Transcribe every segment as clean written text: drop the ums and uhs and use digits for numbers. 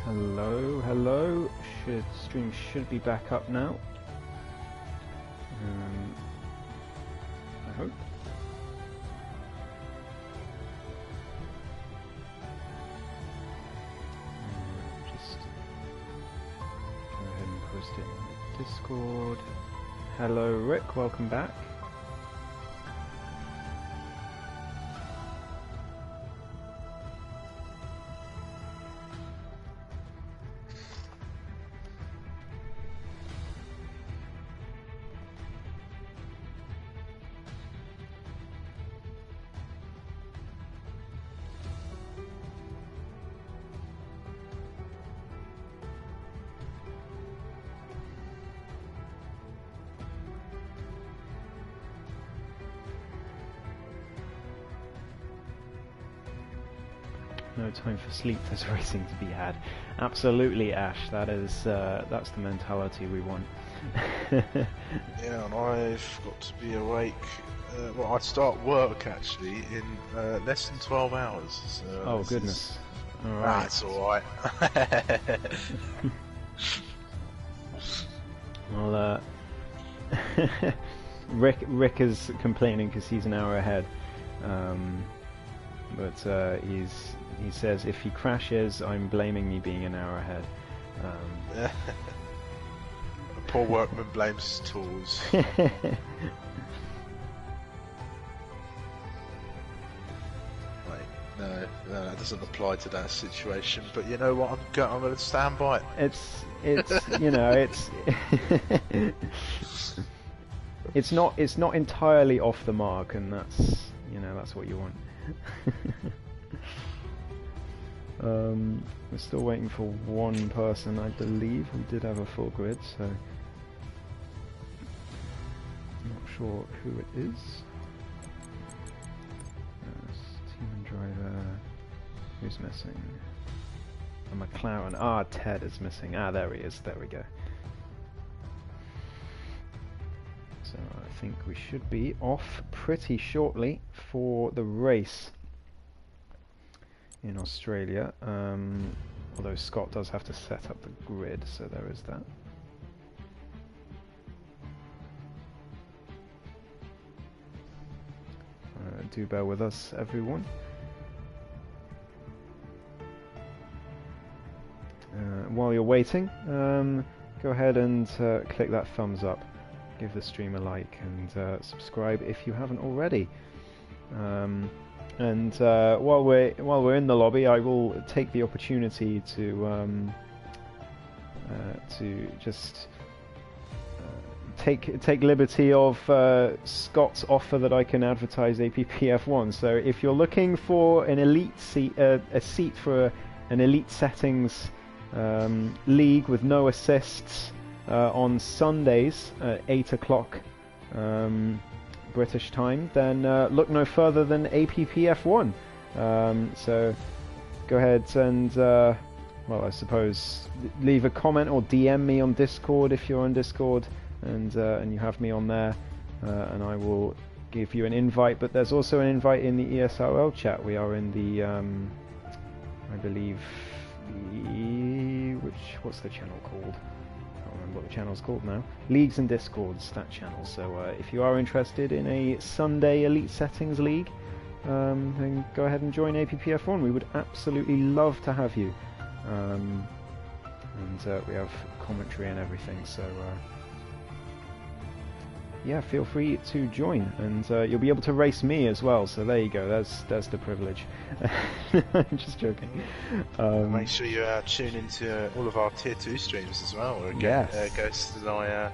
Hello, hello. Stream should be back up now. I hope. Just go ahead and post it in Discord. Hello, Rick. Welcome back. No time for sleep, there's racing to be had. Absolutely, Ash, that is, that's the mentality we want. Yeah, and I've got to be awake, well, I start work actually in less than 12 hours. So oh goodness. Alright. That's alright. Well, Rick is complaining because he's an hour ahead. But he says if he crashes, I'm blaming me being an hour ahead. A poor workman blames his tools. No, that doesn't apply to that situation. But you know what? I'm going to stand by it. It's you know it's not entirely off the mark, and that's what you want. We're still waiting for one person, I believe. We did have a full grid, so I'm not sure who it is. Team and driver. Who's missing? A McLaren. Ah, Ted is missing. Ah, there he is. There we go. So I think we should be off pretty shortly for the race in Australia, although Scott does have to set up the grid, so there is that. Do bear with us, everyone. While you're waiting, go ahead and click that thumbs up, give the stream a like, and subscribe if you haven't already. And while we're in the lobby, I will take the opportunity to just take liberty of Scott's offer that I can advertise APPF1. So if you're looking for an elite seat, a seat for an elite settings league with no assists on Sundays at 8 o'clock. British time, then look no further than APPF1. So go ahead and, well, I suppose leave a comment or DM me on Discord if you're on Discord, and you have me on there, and I will give you an invite. But there's also an invite in the ESRL chat. We are in the, I believe, what's the channel called? What the channel's called now. Leagues and Discords, that channel. So if you are interested in a Sunday Elite Settings League, then go ahead and join APPF1. We would absolutely love to have you. And we have commentary and everything, so yeah, feel free to join, and you'll be able to race me as well, so there you go, there's the privilege. I'm just joking. Make sure you tune into all of our Tier 2 streams as well, where Ghost and I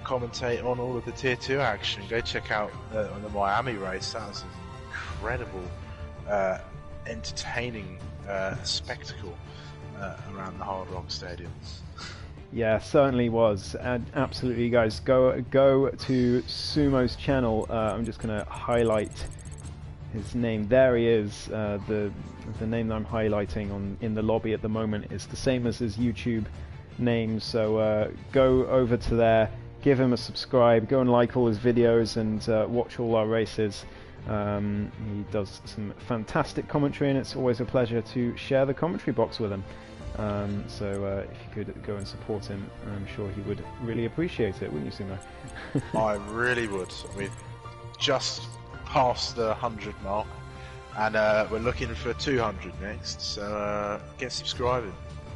commentate on all of the Tier 2 action. Go check out the Miami race. That was an incredible, entertaining spectacle around the Hard Rock Stadium. Yeah, certainly was. And absolutely, guys, go to Sumo's channel. I'm just going to highlight his name. There he is. The name that I'm highlighting in the lobby at the moment is the same as his YouTube name. So go over to there, give him a subscribe, go and like all his videos, and watch all our races. He does some fantastic commentary, and it's always a pleasure to share the commentary box with him. So if you could go and support him, I'm sure he would really appreciate it, wouldn't you, Sumo? I really would. We've just passed the 100 mark, and we're looking for 200 next, so get subscribing.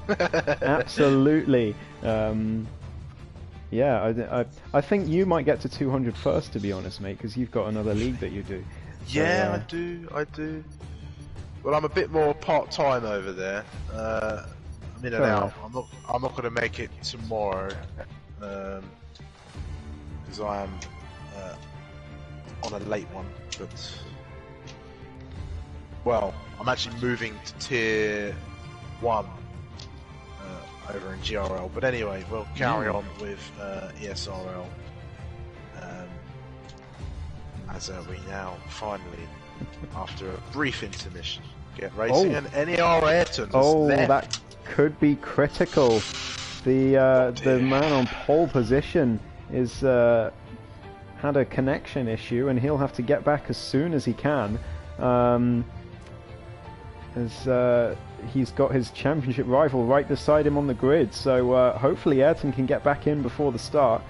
Absolutely. Yeah, I think you might get to 200 first, to be honest, mate, because you've got another league that you do. So, yeah, I do. Well, I'm a bit more part-time over there. I'm in and out. I'm not going to make it tomorrow, because I am on a late one. But well, I'm actually moving to tier 1 over in GRL. But anyway, we'll carry on with ESRL. As we now finally, after a brief intermission, get racing, and NER Ayrton has left. That could be critical. The man on pole position is had a connection issue, and he'll have to get back as soon as he can. As he's got his championship rival right beside him on the grid, so hopefully Ayrton can get back in before the start.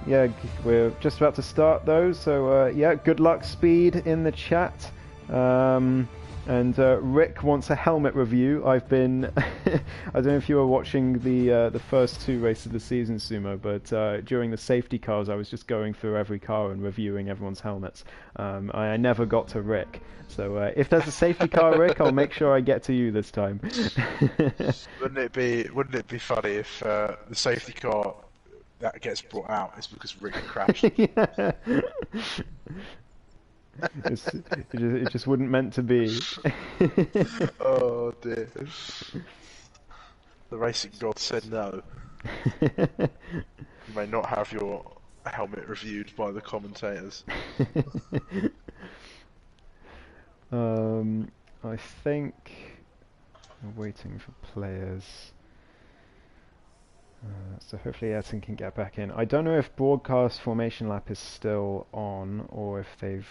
Yeah, we're just about to start though, so yeah, good luck, Speed, in the chat. And Rick wants a helmet review. I've been, I don't know if you were watching the first 2 races of the season, Sumo, but during the safety cars I was just going through every car and reviewing everyone's helmets. I never got to Rick, so if there's a safety car, Rick, I'll make sure I get to you this time. Wouldn't it be funny if the safety car that gets brought out is because Rick crashed? Yeah. It just wouldn't meant to be. Oh dear. The racing god said no. You may not have your helmet reviewed by the commentators. I think we're waiting for players. So hopefully Ayrton can get back in. I don't know if broadcast formation lap is still on, or if they've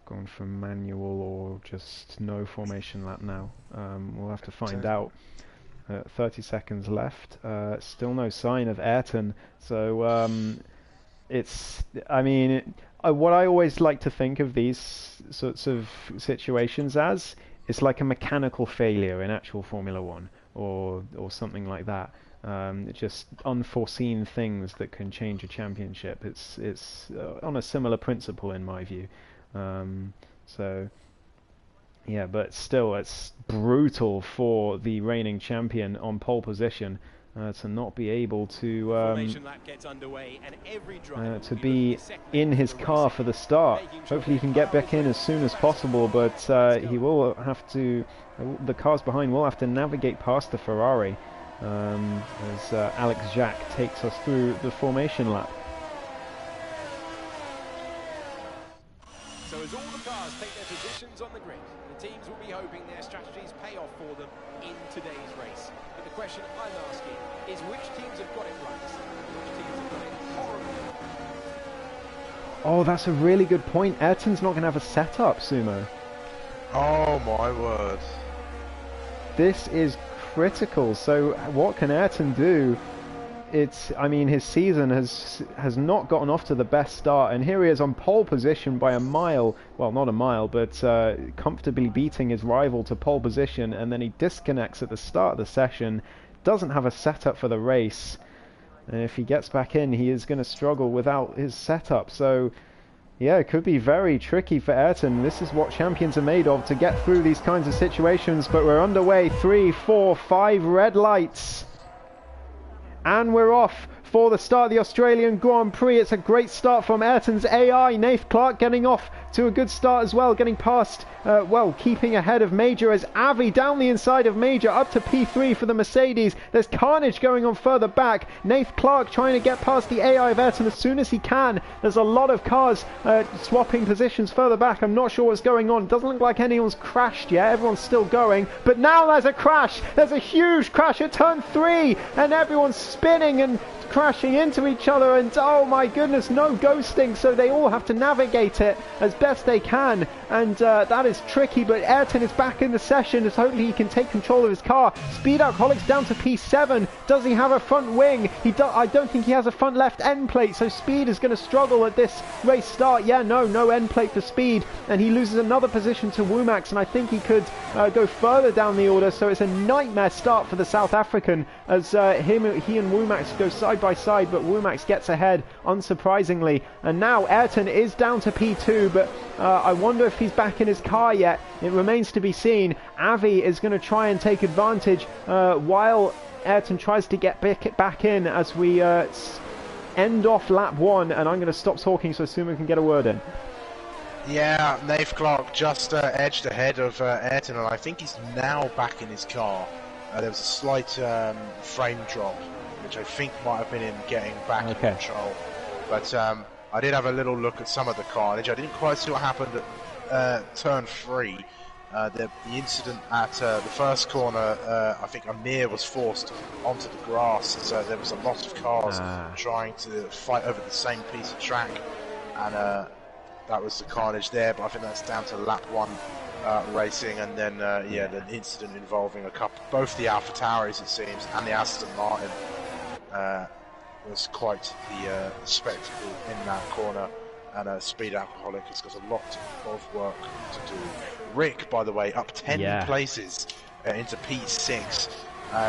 gone for manual or just no formation lap now. We'll have to find out. 30 seconds left. Still no sign of Ayrton. So it's, I mean, what I always like to think of these sorts of situations as, it's like a mechanical failure in actual Formula 1 or something like that. Just unforeseen things that can change a championship. It's on a similar principle in my view. So yeah, but still, it's brutal for the reigning champion on pole position to not be able to be in his car for the start. Hopefully he can get back in as soon as possible, but he will have to, the cars behind will have to navigate past the Ferrari as Alex Jacques takes us through the formation lap. So as all the cars take their positions on the grid, the teams will be hoping their strategies pay off for them in today's race. But the question I'm asking is, which teams have got it right and which teams have got it horribly? Oh, that's a really good point. Ayrton's not going to have a setup, Sumo. Oh my word. This is critical. So what can Ayrton do? I mean, his season has not gotten off to the best start, and here he is on pole position by a mile. Well, not a mile, but comfortably beating his rival to pole position, and then he disconnects at the start of the session, doesn't have a setup for the race, and if he gets back in, he is going to struggle without his setup. So yeah, it could be very tricky for Ayrton. This is what champions are made of, to get through these kinds of situations. But we're underway. 3, 4, 5 red lights. And we're off for the start of the Australian Grand Prix. It's a great start from Ayrton's AI. Nath Clark getting off to a good start as well, getting past, well, keeping ahead of Major as Avi down the inside of Major up to P3 for the Mercedes. There's carnage going on further back. Nath Clark trying to get past the AI of Ayrton as soon as he can. There's a lot of cars swapping positions further back. I'm not sure what's going on. Doesn't look like anyone's crashed yet. Everyone's still going. But now there's a crash. There's a huge crash at turn 3, and everyone's spinning and crashing into each other, and oh my goodness, no ghosting, so they all have to navigate it as best they can, and that is tricky, but Ayrton is back in the session, as hopefully he can take control of his car. Speed Alcoholics down to P7. Does he have a front wing? I don't think he has a front left end plate, so Speed is going to struggle at this race start. Yeah, no end plate for Speed, and he loses another position to Womack, and I think he could go further down the order, so it's a nightmare start for the South African as he and Womack go side by side, but Womack gets ahead unsurprisingly, and now Ayrton is down to P2, but I wonder if he's back in his car yet. It remains to be seen. Avi is going to try and take advantage while Ayrton tries to get back in as we end off lap 1, and I'm going to stop talking so Sumo can get a word in. Yeah, Nath Clark just edged ahead of Ayrton, and I think he's now back in his car. There was a slight frame drop, which I think might have been him getting back in control. But I did have a little look at some of the carnage. I didn't quite see what happened at turn 3. The incident at the first corner, I think Amir was forced onto the grass, so there was a lot of cars trying to fight over the same piece of track, and that was the carnage there. But I think that's down to lap 1 racing, and then the incident involving both the AlphaTauris, it seems, and the Aston Martin was quite the spectacle in that corner. And Speed Alcoholic has got a lot of work to do. Rick, by the way, up 10 places into P6.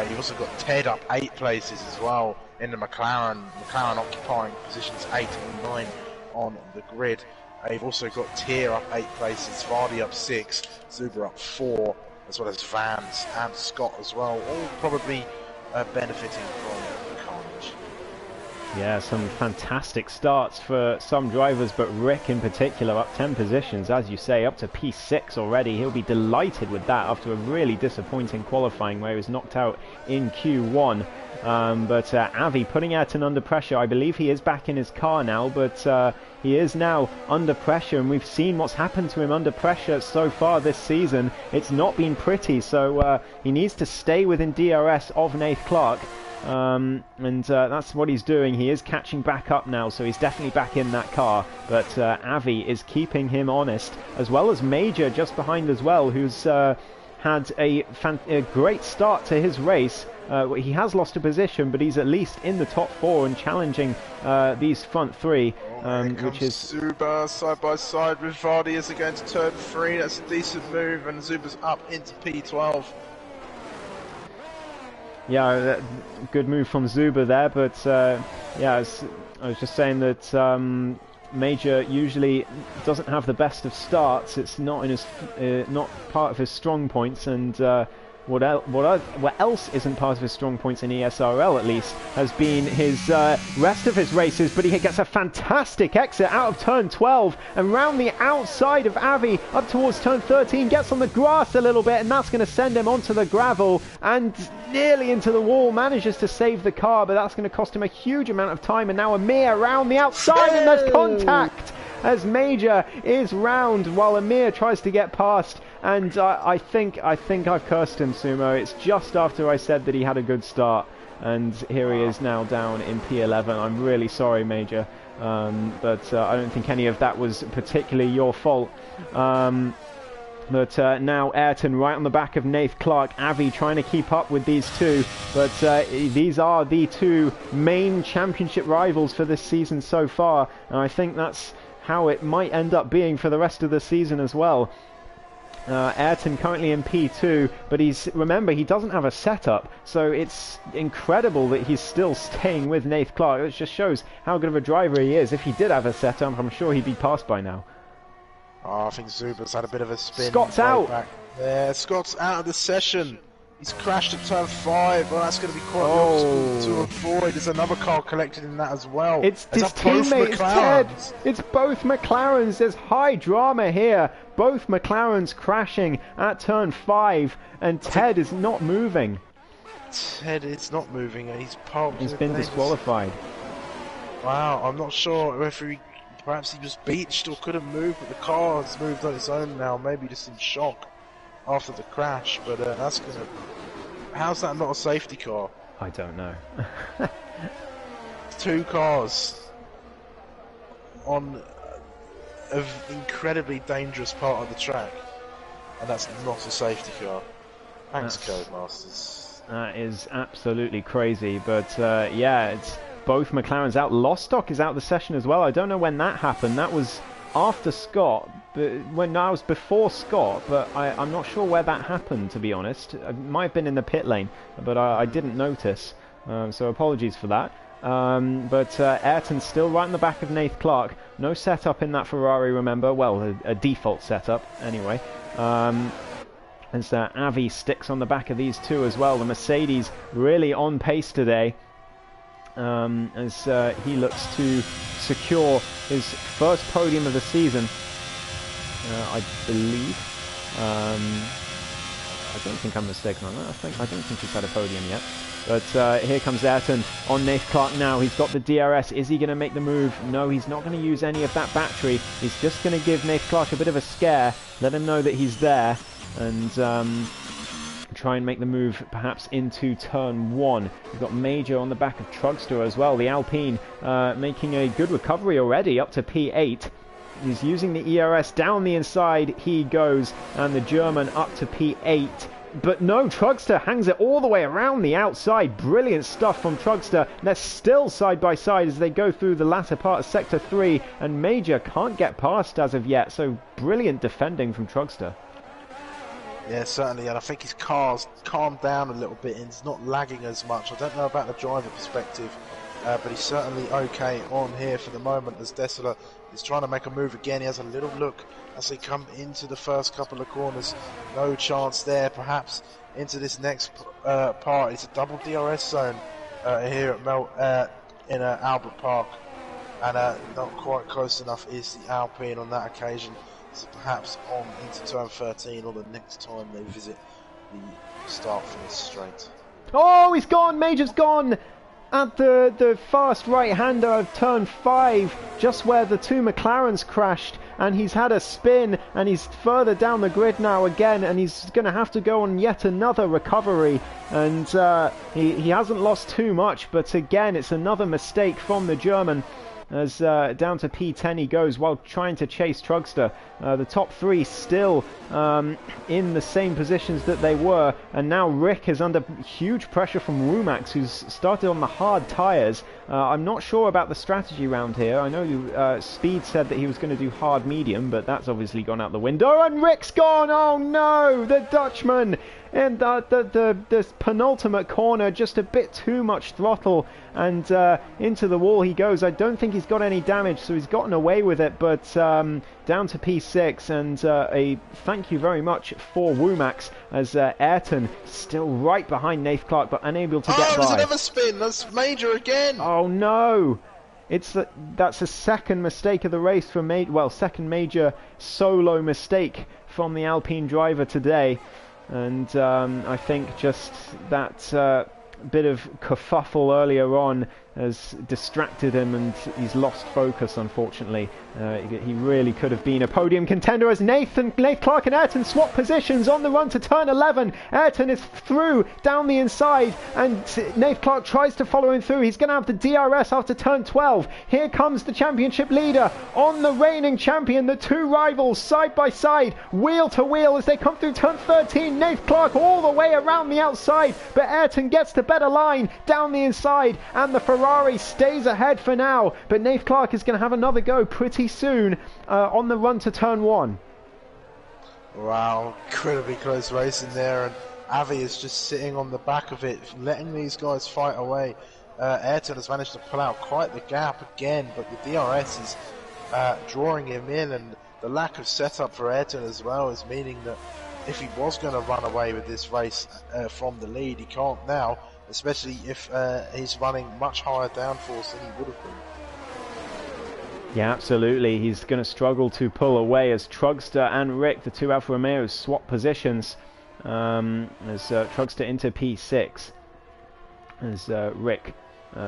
You've also got Ted up 8 places as well in the McLaren. McLaren occupying positions 8 and 9 on the grid. You've also got Tier up 8 places, Vardy up 6, Zuber up 4, as well as Vance and Scott as well, all probably benefiting from the carnage. Yeah, some fantastic starts for some drivers, but Rick in particular up 10 positions, as you say, up to P6 already. He'll be delighted with that after a really disappointing qualifying where he was knocked out in Q1. But Avi putting Ayrton under pressure. I believe he is back in his car now, but he is now under pressure, and we've seen what's happened to him under pressure so far this season. It's not been pretty, so he needs to stay within DRS of Nath Clark. And that's what he's doing. He is catching back up now, so he's definitely back in that car, but Avi is keeping him honest, as well as Major just behind as well, who's had a great start to his race. He has lost a position, but he's at least in the top 4 and challenging these front 3, which is Zuber side by side with Vardy as they go into turn 3. That's a decent move, and Zuber's up into P12. Yeah, good move from Zuber there, but yeah, I was just saying that Major usually doesn't have the best of starts. It's not in his not part of his strong points, and what else isn't part of his strong points in ESRL, at least, has been his rest of his races. But he gets a fantastic exit out of turn 12 and round the outside of Avi up towards turn 13, gets on the grass a little bit, and that's going to send him onto the gravel and nearly into the wall. Manages to save the car, but that's going to cost him a huge amount of time. And now Amir around the outside, and there's contact as Major is round while Amir tries to get past. And I think I've cursed him, Sumo. It's just after I said that he had a good start, and here he is now down in P11. I'm really sorry, Major, but I don't think any of that was particularly your fault. But now Ayrton right on the back of Nath Clark. Avi trying to keep up with these two, but these are the two main championship rivals for this season so far, and I think that's how it might end up being for the rest of the season as well. Ayrton currently in P2, but remember, he doesn't have a setup, so it's incredible that he's still staying with Nath Clark. It just shows how good of a driver he is. If he did have a setup, I'm sure he'd be passed by now. Oh, I think Zuber's had a bit of a spin. Scott's out. Back. Yeah, Scott's out of the session. He's crashed at turn 5. Well, that's going to be quite difficult to avoid. There's another car collected in that as well. It's his teammate, Ted. It's both McLarens. There's high drama here. Both McLarens crashing at turn 5, and Ted is not moving. Ted is not moving. He's parked. He's been disqualified. Wow, I'm not sure if perhaps he was beached or couldn't move, but the car has moved on its own now. Maybe just in shock after the crash, but that's gonna. How's that not a safety car? I don't know. two cars on an incredibly dangerous part of the track, and that's not a safety car. Thanks, Codemasters. That is absolutely crazy, but yeah, it's both McLarens out. Lostock is out of the session as well. I don't know when that happened. That was after Scott, but when I was before Scott, but I'm not sure where that happened, to be honest. It might have been in the pit lane, but I didn't notice, so apologies for that. But Ayrton's still right in the back of Nath Clark. No setup in that Ferrari, remember. Well, a default setup, anyway. As Avi sticks on the back of these two as well. The Mercedes really on pace today, as he looks to secure his first podium of the season, I believe. I don't think I'm mistaken on that. I don't think he's had a podium yet. But here comes Ayrton on Nath Clark now. He's got the DRS. Is he going to make the move? No, he's not going to use any of that battery. He's just going to give Nath Clark a bit of a scare, let him know that he's there, and try and make the move perhaps into turn 1. We've got Major on the back of Trugster as well. The Alpine making a good recovery already, up to P8. He's using the ERS down the inside. He goes, and the German up to P8. But no, Trugster hangs it all the way around the outside. Brilliant stuff from Trugster. They're still side by side as they go through the latter part of Sector 3, and Major can't get past as of yet, so brilliant defending from Trugster. Yeah, certainly, and I think his car's calmed down a little bit and he's not lagging as much. I don't know about the driver perspective, but he's certainly okay on here for the moment as Desola is trying to make a move again. He has a little look as they come into the first couple of corners. No chance there, perhaps into this next part. It's a double DRS zone here at in Albert Park, and not quite close enough is the Alpine on that occasion. So perhaps on into turn 13 or the next time they visit the start finish straight. Oh, he's gone! Major's gone! At the fast right-hander of turn 5, just where the two McLarens crashed, and he's had a spin, and he's further down the grid now again, and he's going to have to go on yet another recovery, and he hasn't lost too much, but again, it's another mistake from the German, as down to P10 he goes while trying to chase Trugster. The top 3 still in the same positions that they were, and now Rick is under huge pressure from Womax, who's started on the hard tyres. I'm not sure about the strategy round here. I know Speed said that he was going to do hard medium, but that's obviously gone out the window, and Rick's gone! Oh no, the Dutchman! And the penultimate corner, just a bit too much throttle, and into the wall he goes. I don't think he's got any damage, so he's gotten away with it, but down to P6, and a thank you very much for Womax, as Ayrton still right behind Nath Clark, but unable to get by. Oh, there's another spin! That's Major again! Oh no! That's a second mistake of the race for second major solo mistake from the Alpine driver today. And I think just that bit of kerfuffle earlier on has distracted him, and he's lost focus, unfortunately. He really could have been a podium contender, as Nath Clark and Ayrton swap positions on the run to turn 11. Ayrton is through down the inside, and Nath Clark tries to follow him through. He's going to have the DRS after turn 12. Here comes the championship leader on the reigning champion. The two rivals side by side, wheel to wheel, as they come through turn 13. Nath Clark all the way around the outside, but Ayrton gets the better line down the inside, and the Ferrari stays ahead for now, but Nath Clark is going to have another go pretty soon on the run to turn 1. Wow, incredibly close racing there, and Avi is just sitting on the back of it, letting these guys fight away. Ayrton has managed to pull out quite the gap again, but the DRS is drawing him in, and the lack of setup for Ayrton as well is meaning that if he was going to run away with this race from the lead, he can't now, especially if he's running much higher downforce than he would have been. Yeah, absolutely. He's going to struggle to pull away as Trugster and Rick, the two Alfa Romeos, swap positions, as Trugster into P6, as Rick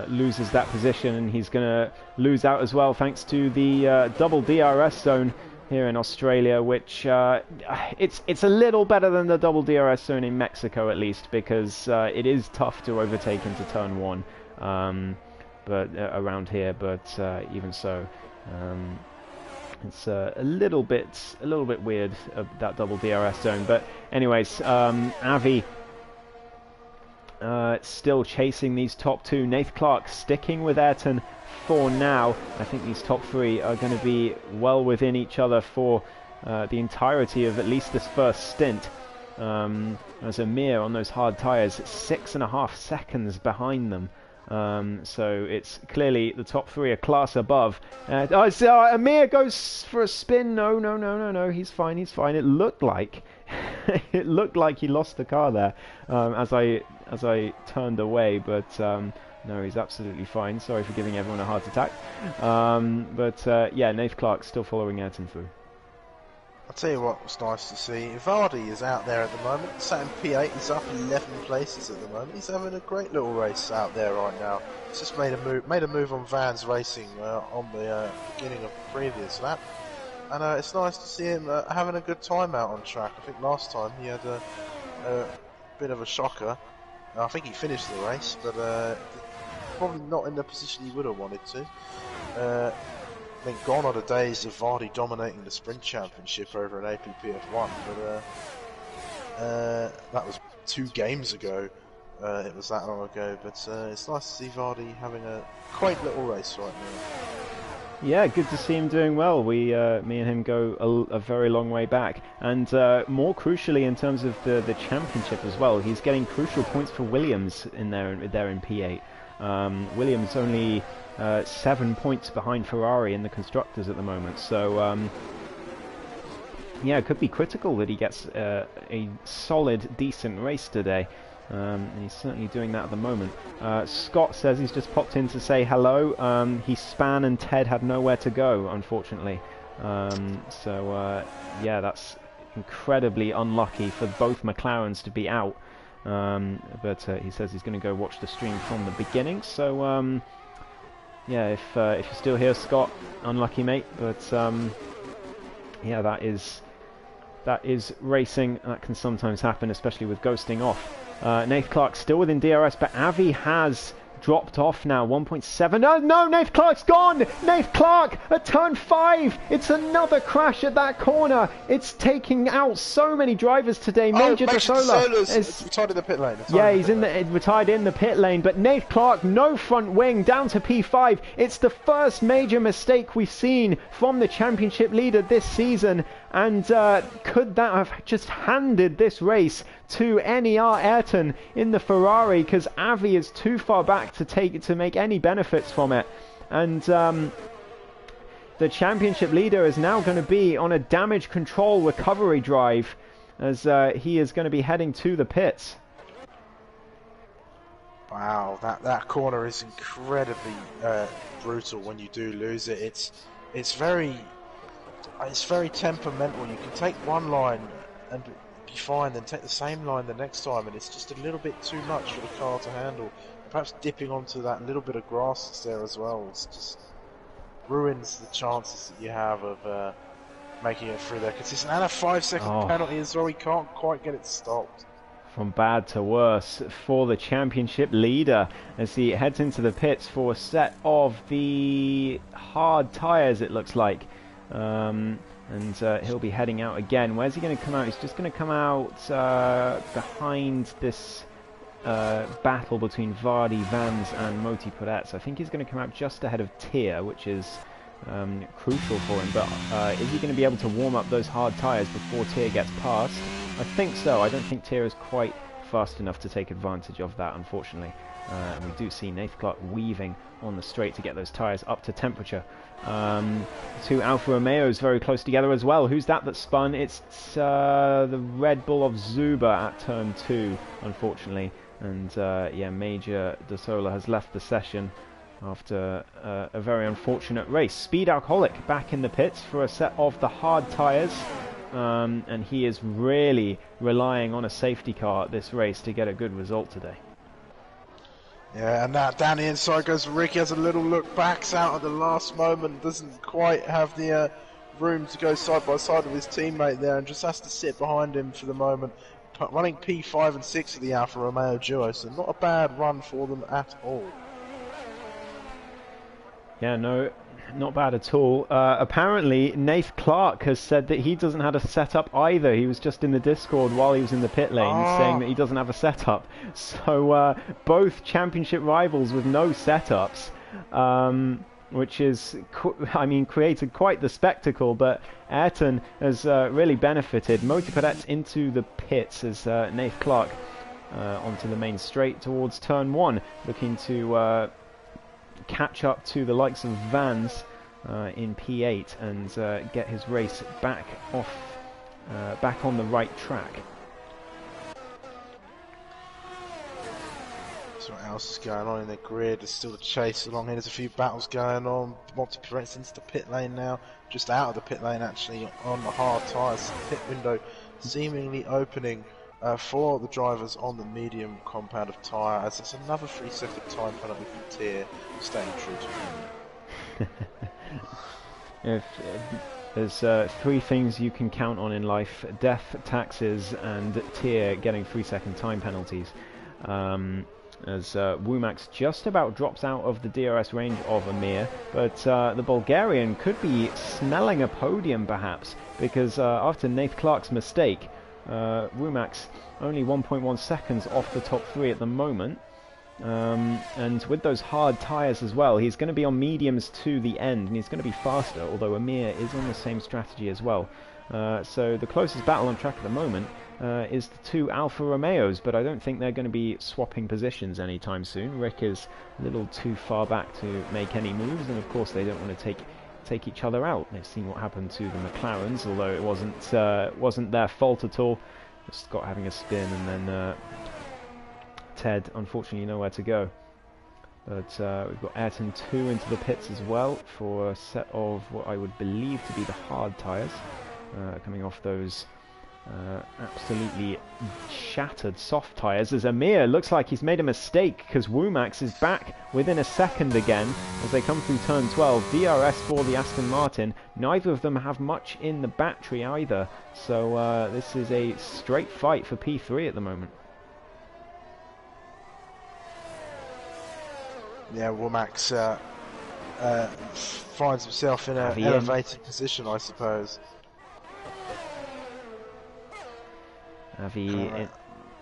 loses that position, and he's going to lose out as well thanks to the double DRS zone here in Australia, which it's a little better than the double DRS zone in Mexico, at least, because it is tough to overtake into turn 1. but around here. But even so, it's a little bit weird, that double DRS zone. But anyways, Avi still chasing these top two. Nath Clark sticking with Ayrton for now. I think these top three are going to be well within each other for the entirety of at least this first stint. As Amir on those hard tyres, 6.5 seconds behind them. So it's clearly the top three are class above. Amir goes for a spin. No, he's fine. It looked like he lost the car there as I turned away, but no, he's absolutely fine. Sorry for giving everyone a heart attack. Yeah, Nath Clark still following Ayrton through. I'll tell you what was nice to see. Vardy is out there at the moment, sat in P8, he's up 11 places at the moment. He's having a great little race out there right now. He's just made a move on Vans Racing on the beginning of the previous lap. And it's nice to see him having a good time out on track. I think last time he had a bit of a shocker. I think he finished the race, but probably not in the position he would have wanted to. I think gone are the days of Vardy dominating the sprint championship over an APPF1, but that was 2 games ago. It was that long ago, but it's nice to see Vardy having a quaint little race right now. Yeah, good to see him doing well. Me and him go a very long way back, and more crucially in terms of the championship as well, he's getting crucial points for Williams in there in P8. Williams only 7 points behind Ferrari in the constructors at the moment, so yeah, it could be critical that he gets a solid, decent race today. And he's certainly doing that at the moment. Scott says he's just popped in to say hello. Span and Ted had nowhere to go, unfortunately. Yeah, that's incredibly unlucky for both McLarens to be out. But he says he's going to go watch the stream from the beginning. So yeah, if you're still here, Scott, unlucky mate. But yeah, that is racing. That can sometimes happen, especially with ghosting off. Nath Clark still within DRS, but Avi has dropped off now. 1.7. No, Nath Clark's gone! Nath Clark at turn 5! It's another crash at that corner. It's taking out so many drivers today. Major Dasola's is retired in the pit lane. Yeah, he's retired in the pit lane, but Nath Clark, no front wing, down to P5. It's the first major mistake we've seen from the championship leader this season, and could that have just handed this race to NER Ayrton in the Ferrari, because Avi is too far back to make any benefits from it. And the championship leader is now going to be on a damage control recovery drive, as he is going to be heading to the pits. Wow, that corner is incredibly brutal when you do lose it. It's very temperamental. You can take one line and be fine, then take the same line the next time, and it's just a little bit too much for the car to handle. Perhaps dipping onto that little bit of grass that's there as well, it's just ruins the chances that you have of making it through there consistent. And a 5-second penalty as well. He can't quite get it stopped. From bad to worse for the championship leader as he heads into the pits for a set of the hard tyres, it looks like. And he'll be heading out again. Where's he going to come out? He's just going to come out behind this battle between Vardy, Vans and Moti Pourret. So I think he's going to come out just ahead of Tier, which is crucial for him. But is he going to be able to warm up those hard tyres before Tier gets past? I think so. I don't think Tier is quite fast enough to take advantage of that, unfortunately. And we do see Nath Clark weaving on the straight to get those tyres up to temperature. Two Alfa Romeos very close together as well. Who's that spun? It's the Red Bull of Zuber at turn 2, unfortunately. And yeah, Major Dasola has left the session after a very unfortunate race. Speed Alcoholic back in the pits for a set of the hard tyres. And he is really relying on a safety car at this race to get a good result today. Yeah, and now down the inside goes Ricky, has a little look, backs out at the last moment, doesn't quite have the room to go side by side with his teammate there, and just has to sit behind him for the moment. Running P5 and 6 of the Alfa Romeo duo, so not a bad run for them at all. Yeah, no, not bad at all. Apparently, Nath Clark has said that he doesn't have a setup either. He was just in the Discord while he was in the pit lane saying that he doesn't have a setup. So both championship rivals with no setups, which is, I mean, created quite the spectacle. But Ayrton has really benefited. Motor Cadets into the pits as Nath Clark onto the main straight towards turn 1, looking to catch up to the likes of Vans in P8 and get his race back on the right track. So what else is going on in the grid? There's still a chase along here. There's a few battles going on. Multi-Pirets into the pit lane now. Just out of the pit lane actually on the hard tyres. Pit window seemingly opening for the drivers on the medium compound of tyre, as it's another 3-second time penalty from Tier, staying true to him. There's 3 things you can count on in life: death, taxes, and Tier getting 3-second time penalties. As Womack just about drops out of the DRS range of Amir, but the Bulgarian could be smelling a podium perhaps, because after Nath Clark's mistake, Womack's only 1.1 seconds off the top 3 at the moment, and with those hard tyres as well, he's going to be on mediums to the end, and he's going to be faster, although Amir is on the same strategy as well. So the closest battle on track at the moment is the 2 Alfa Romeos, but I don't think they're going to be swapping positions anytime soon. Rick is a little too far back to make any moves, and of course they don't want to take each other out. They've seen what happened to the McLarens, although it wasn't their fault at all. Scott having a spin, and then Ted unfortunately nowhere to go. But we've got Ayrton 2 into the pits as well for a set of what I would believe to be the hard tyres, coming off those absolutely shattered soft tyres, as Amir looks like he's made a mistake, because Womack is back within a second again as they come through turn 12. DRS for the Aston Martin. Neither of them have much in the battery either, so this is a straight fight for P3 at the moment. Yeah, Womack finds himself in an elevated position, I suppose. Avi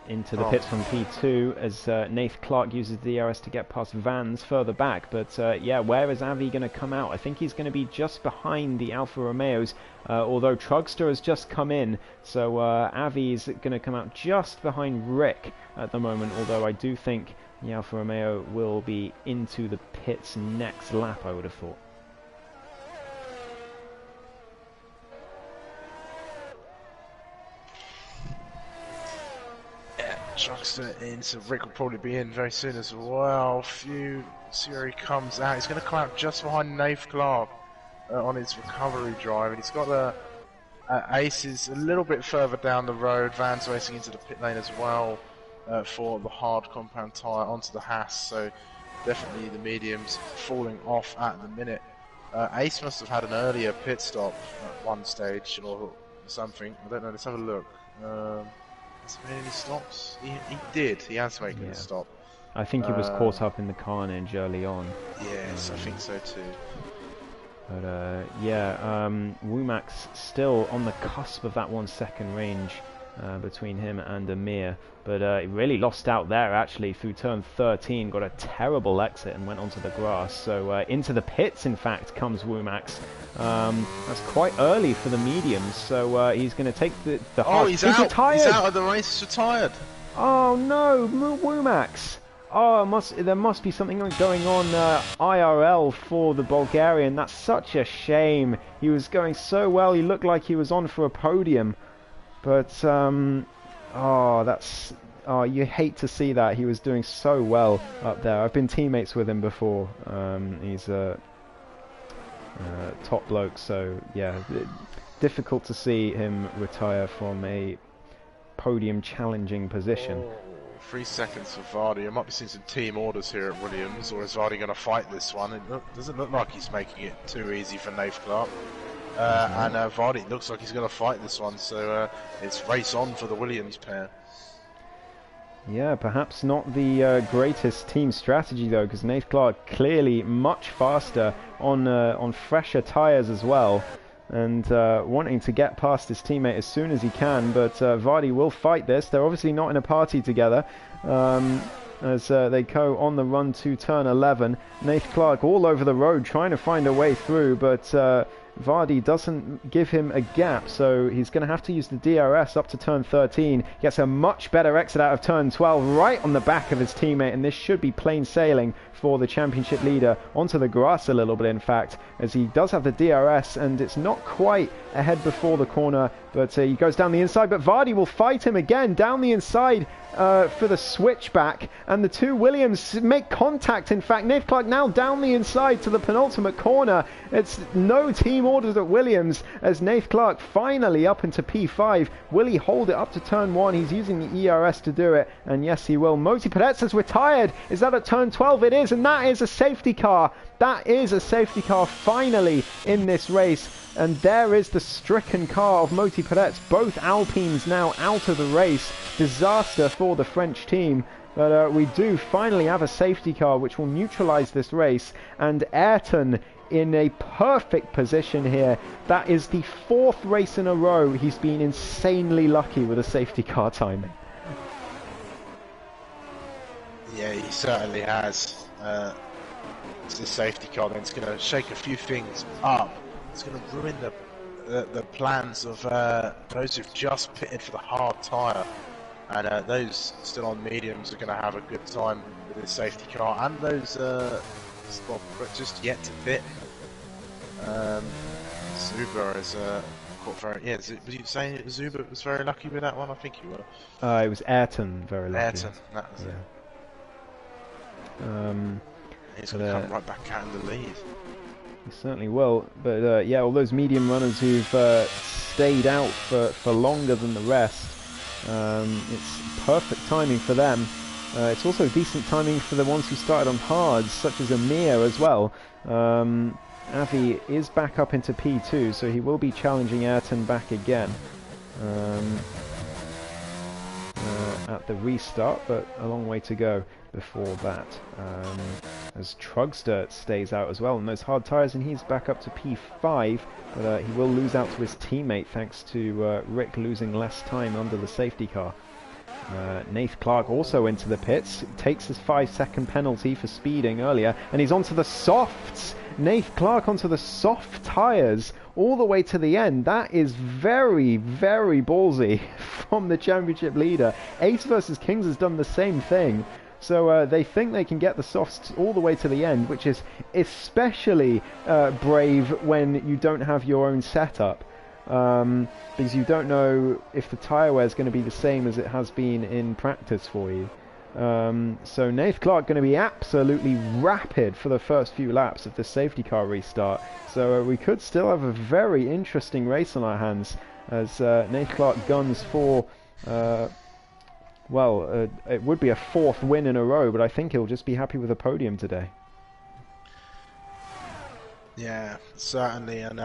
into the pits from P2 as Nath Clark uses the DRS to get past Vans further back. But yeah, where is Avi going to come out? I think he's going to be just behind the Alfa Romeos, although Trugster has just come in. So Avi's going to come out just behind Rick at the moment, although I do think the Alfa Romeo will be into the pits next lap, I would have thought. Trugster in, so Rick will probably be in very soon as well. See where he comes out. He's going to come out just behind Nath Clark on his recovery drive, and he's got Aces a little bit further down the road. Van's racing into the pit lane as well for the hard compound tyre onto the Haas, so definitely the mediums falling off at the minute. Ace must have had an earlier pit stop at one stage or something. I don't know, let's have a look. Has he made any stops? He did. He has made a stop. I think he was caught up in the carnage early on. Yes, I think so too. But yeah, Womack's still on the cusp of that 1 second range between him and Amir. But he really lost out there actually through turn 13, got a terrible exit and went onto the grass. So into the pits, in fact, comes Womack. That's quite early for the mediums, so he's going to take the hard... Oh, he's out! Retired. He's out of the race, he's retired! Oh no, Womack! Oh, there must be something going on IRL for the Bulgarian. That's such a shame. He was going so well, he looked like he was on for a podium. But, you hate to see that. He was doing so well up there. I've been teammates with him before. He's a top bloke, so yeah, difficult to see him retire from a podium challenging position. 3 seconds for Vardy. I might be seeing some team orders here at Williams, or is Vardy going to fight this one? It doesn't look like he's making it too easy for Nath Clark. And Vardy looks like he's going to fight this one, so it's race on for the Williams pair. Yeah, perhaps not the greatest team strategy though, because Nath Clark clearly much faster on fresher tyres as well, and wanting to get past his teammate as soon as he can. But Vardy will fight this. They're obviously not in a party together. As they go on the run to turn 11. Nath Clark all over the road trying to find a way through, but Vardy doesn't give him a gap, so he's going to have to use the DRS up to turn 13. Gets a much better exit out of turn 12 right on the back of his teammate, and this should be plain sailing for the championship leader. Onto the grass a little bit, in fact, as he does have the DRS, and it's not quite ahead before the corner, but he goes down the inside, but Vardy will fight him again down the inside for the switchback, and the two Williams make contact. In fact, Nath Clark now down the inside to the penultimate corner. It's no team orders at Williams, as Nath Clark finally up into P5. Will he hold it up to turn 1? He's using the ERS to do it, and yes he will. Moti Pedret has retired. Is that at turn 12? It is, and that is a safety car. That is a safety car finally in this race. And there is the stricken car of Moti Pedret. Both Alpines now out of the race. Disaster for the French team. But we do finally have a safety car which will neutralise this race. And Ayrton in a perfect position here. That is the 4th race in a row he's been insanely lucky with a safety car timing. Yeah, he certainly has. It's a safety car, then it's going to shake a few things up. It's going to ruin the plans of those who've just pitted for the hard tyre, and those still on mediums are going to have a good time with this safety car, and those just yet to pit. Zuber is caught very. Yeah, were you saying Zuber was very lucky with that one? I think you were. It was Ayrton very lucky. Ayrton, that was it. He's going to come right back out in the lead. He certainly will, but yeah, all those medium runners who've stayed out for longer than the rest, it's perfect timing for them. It's also decent timing for the ones who started on hards, such as Amir as well. Avi is back up into P2, so he will be challenging Ayrton back again at the restart, but a long way to go before that, as Trugster stays out as well in those hard tyres, and he's back up to P5, but he will lose out to his teammate thanks to Rick losing less time under the safety car. Nath Clark also into the pits, takes his 5-second penalty for speeding earlier, and he's onto the softs. Nath Clark onto the soft tyres all the way to the end. That is very, very ballsy from the championship leader. Ace versus Kings has done the same thing. So they think they can get the softs all the way to the end, which is especially brave when you don't have your own setup. Because you don't know if the tyre wear is going to be the same as it has been in practice for you. So Nath Clark going to be absolutely rapid for the first few laps of the safety car restart. So we could still have a very interesting race on our hands as Nath Clark guns for... well, it would be a 4th win in a row, but I think he'll just be happy with a podium today. Yeah, certainly, and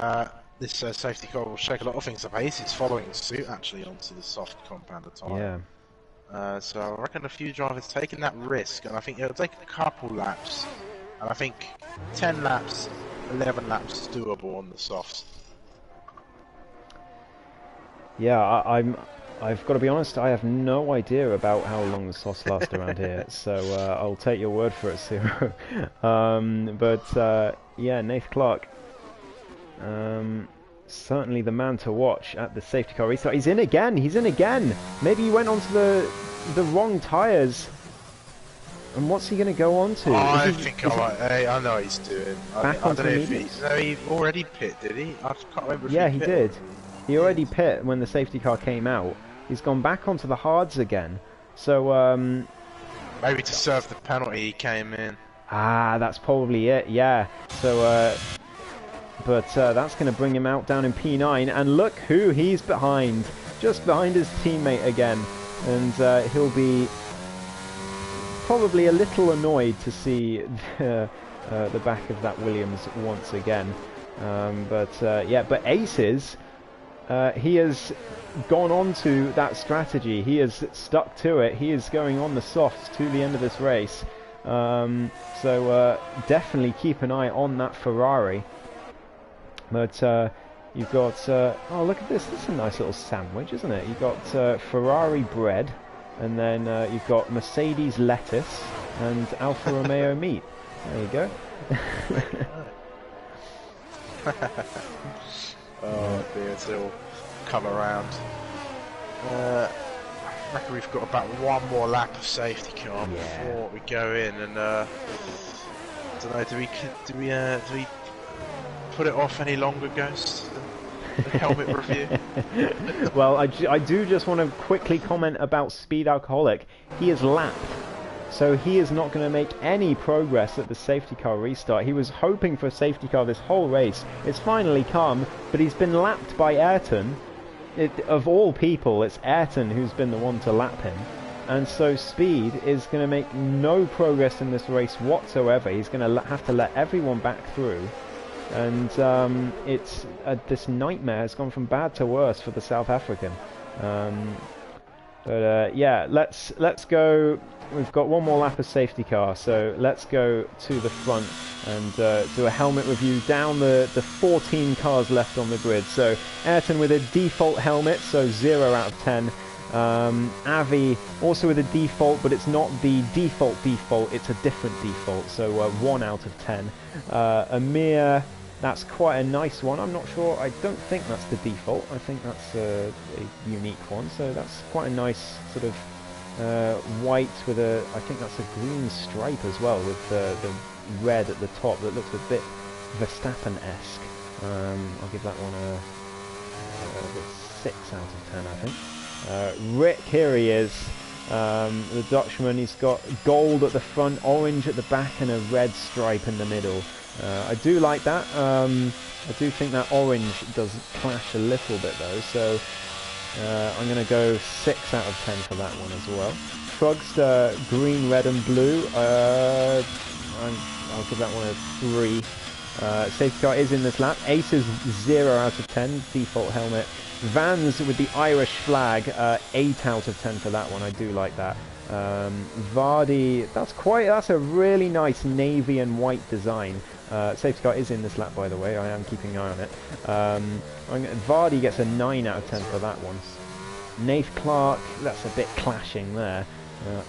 this safety car will shake a lot of things up. Ace is following suit actually onto the soft compounder tyre. Yeah. So I reckon a few drivers taking that risk, and I think it'll take a couple laps, and I think 10 laps, 11 laps is doable on the softs. Yeah, I've got to be honest, I have no idea about how long the softs last around here, so I'll take your word for it, Ciro. Yeah, Nath Clark, certainly the man to watch at the safety car restart. He's in again! Maybe he went onto the wrong tyres. And what's he going to go on to? I know what he's doing. I don't know if he already pit, did he? I can't remember if he did. He already pit when the safety car came out. He's gone back onto the hards again. So, maybe to serve the penalty he came in. Ah, that's probably it, yeah. So, but that's going to bring him out down in P9. And look who he's behind. Just behind his teammate again. And he'll be probably a little annoyed to see the back of that Williams once again. But Aces he has gone on to that strategy. He has stuck to it. He is going on the softs to the end of this race. So definitely keep an eye on that Ferrari. But you've got... oh, look at this. This is a nice little sandwich, isn't it? You've got Ferrari bread, and then you've got Mercedes lettuce and Alfa Romeo meat. There you go. Oh dear, it's all come around. I reckon we've got about one more lap of safety car before we go in, and I don't know. Do we put it off any longer, Ghost? The helmet review. Well, I do just want to quickly comment about Speed Alcoholic. He is lapped, so he is not going to make any progress at the safety car restart. He was hoping for a safety car this whole race. It's finally come, but he's been lapped by Ayrton. Of all people, it's Ayrton who's been the one to lap him. And so Speed is going to make no progress in this race whatsoever. He's going to have to let everyone back through. And it's this nightmare has gone from bad to worse for the South African. Yeah, let's go. We've got one more lap of safety car, so let's go to the front and do a helmet review down the 14 cars left on the grid. So Ayrton with a default helmet, so 0 out of 10. Avi also with a default, but it's not the default, it's a different default, so 1 out of 10. Amir, that's quite a nice one. I'm not sure, I don't think that's the default. I think that's a unique one, so that's quite a nice sort of white with I think that's a green stripe as well, with the red at the top that looks a bit Verstappen-esque. I'll give that one a 6 out of 10, I think. Rick, here he is, the Dutchman. He's got gold at the front, orange at the back, and a red stripe in the middle. I do like that. I do think that orange does clash a little bit though, so I'm going to go 6 out of 10 for that one as well. Trugster, green, red and blue. I'll give that one a 3. Safety car is in this lap. Aces 0 out of 10, default helmet. Vans with the Irish flag, 8 out of 10 for that one. I do like that. Vardy, that's a really nice navy and white design. Safety car is in this lap, by the way. I am keeping an eye on it. Vardy gets a 9 out of 10 for that one. Nath Clark, that's a bit clashing there.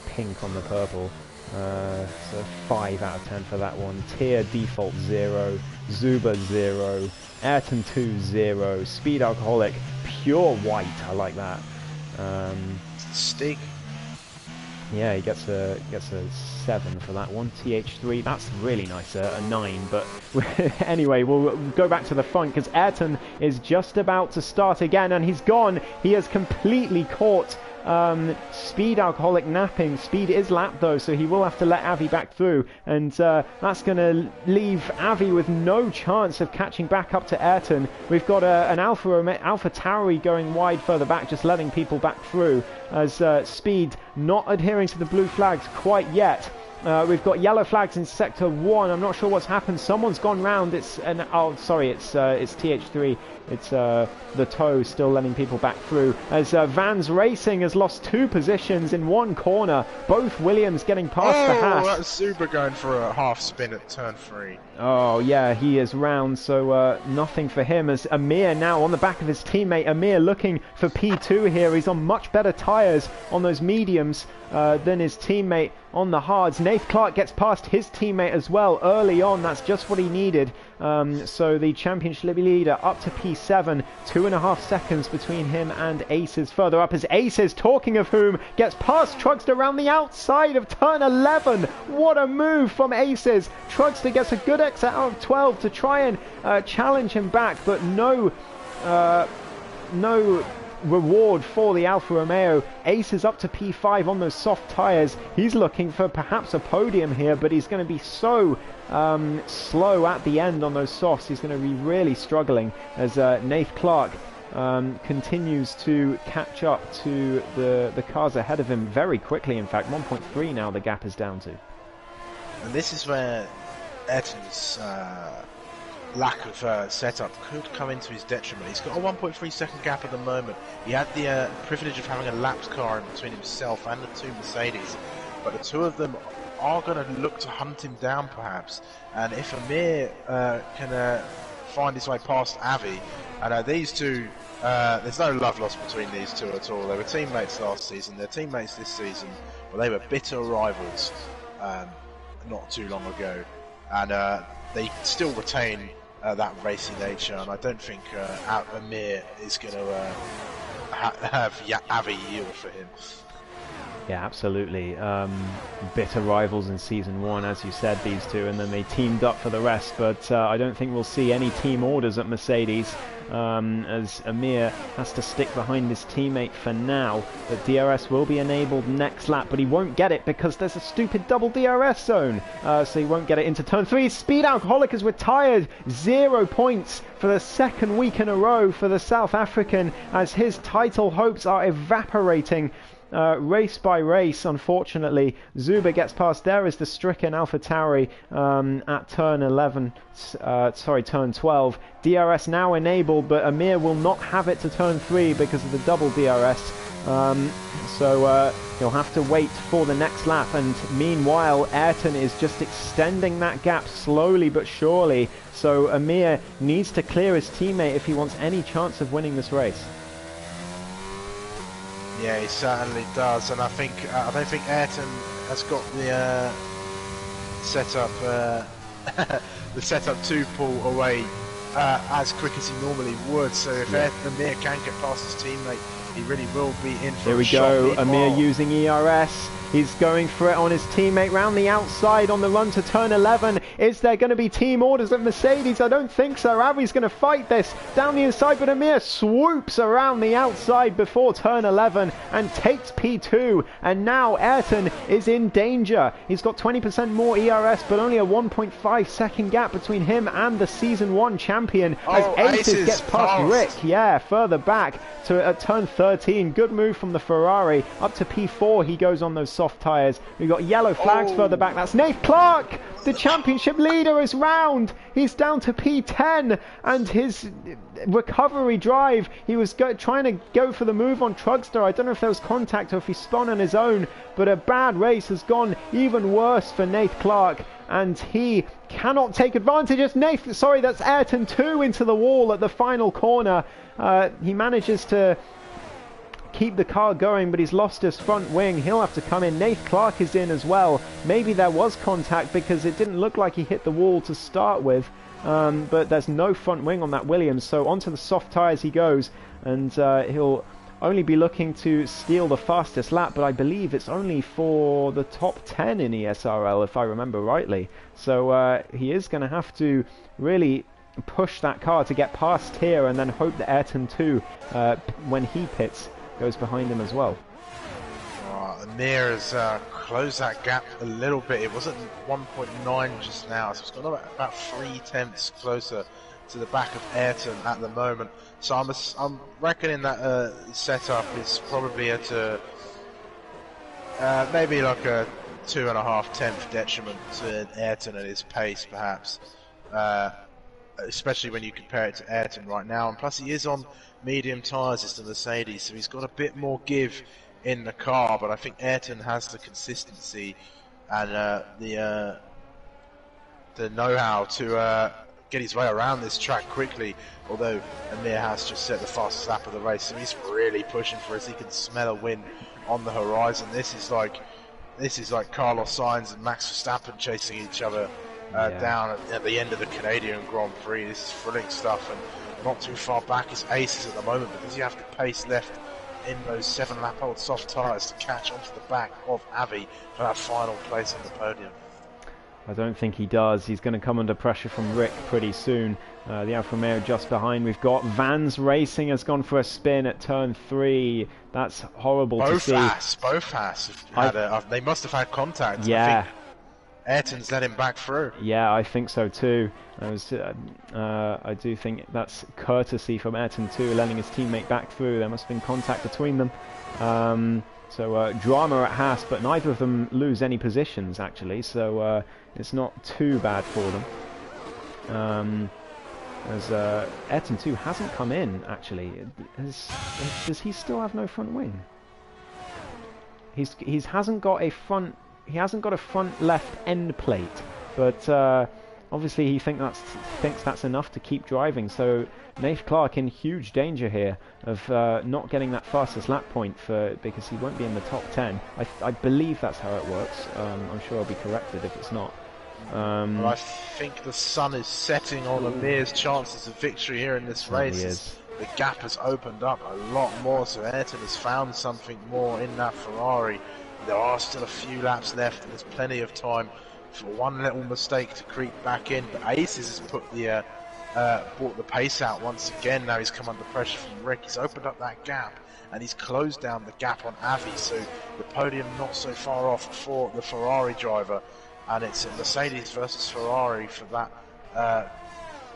Pink on the purple. So 5 out of 10 for that one. Tier default 0. Zuba 0. Ayrton 2 0. Speed Alcoholic pure white. I like that. Steak. Yeah, he gets a 7 for that one. TH3, that's really nice, a 9. But anyway, we'll go back to the front because Ayrton is just about to start again, and he's gone. He has completely caught Speed Alcoholic napping. Speed is lapped though, so he will have to let Avi back through, and that's going to leave Avi with no chance of catching back up to Ayrton. We've got an Alpha Tauri going wide further back, just letting people back through, as Speed not adhering to the blue flags quite yet. We've got yellow flags in sector 1. I'm not sure what's happened. Someone's gone round. It's TH3. It's the toe still letting people back through, as Vans Racing has lost 2 positions in one corner. Both Williams getting past the Haas. Oh, that's Zuber going for a half spin at turn 3. Oh yeah, he is round, so nothing for him, as Amir now on the back of his teammate. Amir looking for P2 here. He's on much better tyres on those mediums than his teammate on the hards. Nath Clark gets past his teammate as well early on. That's just what he needed. So the championship leader up to P7, 2.5 seconds between him and Aces. Further up as Aces, talking of whom, gets past Trugster around the outside of turn 11. What a move from Aces. Trugster gets a good exit out of 12 to try and challenge him back, but no reward for the Alfa Romeo. Ace is up to P5 on those soft tyres. He's looking for perhaps a podium here, but he's going to be so slow at the end on those softs. He's going to be really struggling, as Nath Clark continues to catch up to the cars ahead of him very quickly. In fact, 1.3 now the gap is down to. And this is where Ayrton's lack of setup could come into his detriment. He's got a 1.3 second gap at the moment. He had the privilege of having a lapped car in between himself and the two Mercedes, but the two of them are going to look to hunt him down perhaps. And if Amir can find his way past Avi, and these two, there's no love lost between these two at all. They were teammates last season, they're teammates this season, but they were bitter rivals not too long ago, and they still retain that racing nature, and I don't think Amir is going to have Avi yield for him. Yeah, absolutely. Bitter rivals in Season 1, as you said, these two, and then they teamed up for the rest, but I don't think we'll see any team orders at Mercedes, as Amir has to stick behind his teammate for now. But DRS will be enabled next lap, but he won't get it because there's a stupid double DRS zone, so he won't get it into turn 3. Speed Alcoholic is retired. 0 points for the second week in a row for the South African, as his title hopes are evaporating. Race by race, unfortunately. Zuba gets past. There is the stricken AlphaTauri at turn 12. DRS now enabled, but Amir will not have it to turn 3 because of the double DRS. So he'll have to wait for the next lap, and meanwhile Ayrton is just extending that gap slowly but surely. So Amir needs to clear his teammate if he wants any chance of winning this race. Yeah, he certainly does, and I don't think Ayrton has got the setup to pull away as quick as he normally would. So if Amir can get past his teammate, he really will be in for Here we go, Amir using ERS. He's going for it on his teammate round the outside on the run to turn 11. Is there going to be team orders at Mercedes? I don't think so. Avi's going to fight this down the inside, but Amir swoops around the outside before turn 11 and takes P2. And now Ayrton is in danger. He's got 20% more ERS, but only a 1.5 second gap between him and the Season 1 champion. As Aces gets past Rick, further back to at turn 13. Good move from the Ferrari. Up to P4 he goes on those soft tyres. We've got yellow flags further back. That's Nate Clark, the championship leader, is round. He's down to P10, and his recovery drive, he was trying to go for the move on Trugster. I don't know if there was contact or if he spun on his own, but a bad race has gone even worse for Nate Clark, and he cannot take advantage. That's Ayrton 2 into the wall at the final corner. He manages to keep the car going, but he's lost his front wing. He'll have to come in. Nate Clark is in as well. Maybe there was contact because it didn't look like he hit the wall to start with, but there's no front wing on that Williams, so onto the soft tyres he goes, and he'll only be looking to steal the fastest lap, but I believe it's only for the top 10 in ESRL if I remember rightly. So he is going to have to really push that car to get past here, and then hope that Ayrton 2, when he pits, goes behind him as well. Amir has closed that gap a little bit. It wasn't 1.9 just now, so it's got about 3/10 closer to the back of Ayrton at the moment. So I'm reckoning that setup is probably at maybe like a 2.5 detriment to Ayrton at his pace, perhaps. Especially when you compare it to Ayrton right now, and plus he is on medium tyres as the Mercedes, so he's got a bit more give in the car, but I think Ayrton has the consistency and the know-how to get his way around this track quickly, although Amir has just set the fastest lap of the race, so he's really pushing for it. He can smell a win on the horizon. This is like Carlos Sainz and Max Verstappen chasing each other down at the end of the Canadian Grand Prix. This is thrilling stuff, and not too far back is Aces at the moment, because you have to pace left in those 7-lap-old soft tyres to catch onto the back of Avi for that final place on the podium. I don't think he does. He's going to come under pressure from Rick pretty soon. The Alfa Romeo just behind. We've got Vans Racing has gone for a spin at turn 3. That's horrible to see. Both Haas. They must have had contact. Yeah. I think Ayrton's let him back through. Yeah, I think so too. I do think that's courtesy from Ayrton too, letting his teammate back through. There must have been contact between them. So drama at Haas, but neither of them lose any positions actually, so it's not too bad for them. as Ayrton 2 hasn't come in, actually. Does he still have no front wing? He hasn't got a front left end plate, but obviously he thinks that's enough to keep driving. So Nath Clark in huge danger here of not getting that fastest lap point because he won't be in the top 10. I believe that's how it works. I'm sure I'll be corrected if it's not. Well, I think the sun is setting on Amir's chances of victory here in this race. The gap has opened up a lot more, so Ayrton has found something more in that Ferrari. There are still a few laps left, and there's plenty of time for one little mistake to creep back in. But Aces has brought the pace out once again. Now he's come under pressure from Rick. He's opened up that gap, and he's closed down the gap on Avi, so the podium not so far off for the Ferrari driver. And it's a Mercedes versus Ferrari for that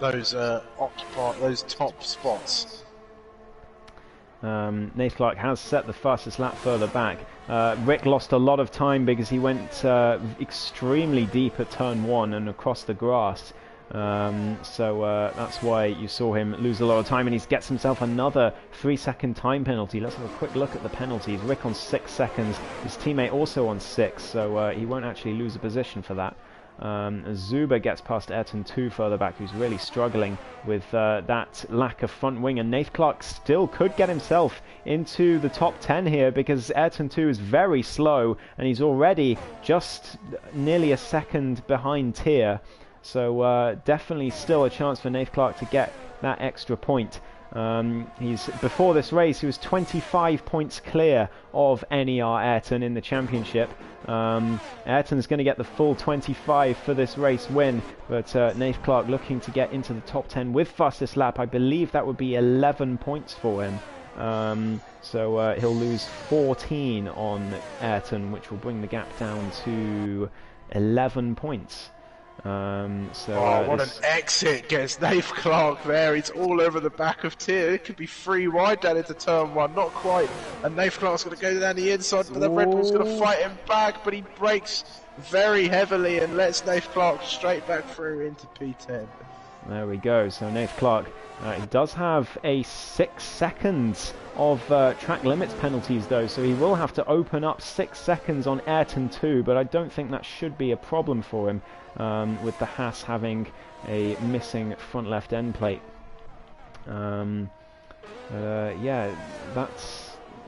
those top spots. Nath Clark has set the fastest lap further back. Rick lost a lot of time because he went extremely deep at turn 1 and across the grass. So that's why you saw him lose a lot of time, and he gets himself another 3-second time penalty. Let's have a quick look at the penalties. Rick on 6 seconds, his teammate also on 6, so he won't actually lose a position for that. Zuber gets past Ayrton 2 further back, who's really struggling with that lack of front wing, and Nath Clark still could get himself into the top 10 here because Ayrton 2 is very slow, and he's already just nearly a second behind Tier. So definitely still a chance for Nath Clark to get that extra point. Before this race, he was 25 points clear of NER Ayrton in the championship. Ayrton's going to get the full 25 for this race win, but Nath Clark looking to get into the top 10 with fastest lap. I believe that would be 11 points for him. So he'll lose 14 on Ayrton, which will bring the gap down to 11 points. What an exit gets Nath Clark there. He's all over the back of Tier. It could be 3 wide down into turn 1, not quite. And Nath Clark's going to go down the inside, but the Red Bull's going to fight him back, but he brakes very heavily and lets Nath Clark straight back through into P10. There we go. So Nath Clark, he does have a 6 seconds of track limits penalties though, so he will have to open up 6 seconds on Ayrton 2, but I don't think that should be a problem for him with the Haas having a missing front left end plate. Yeah,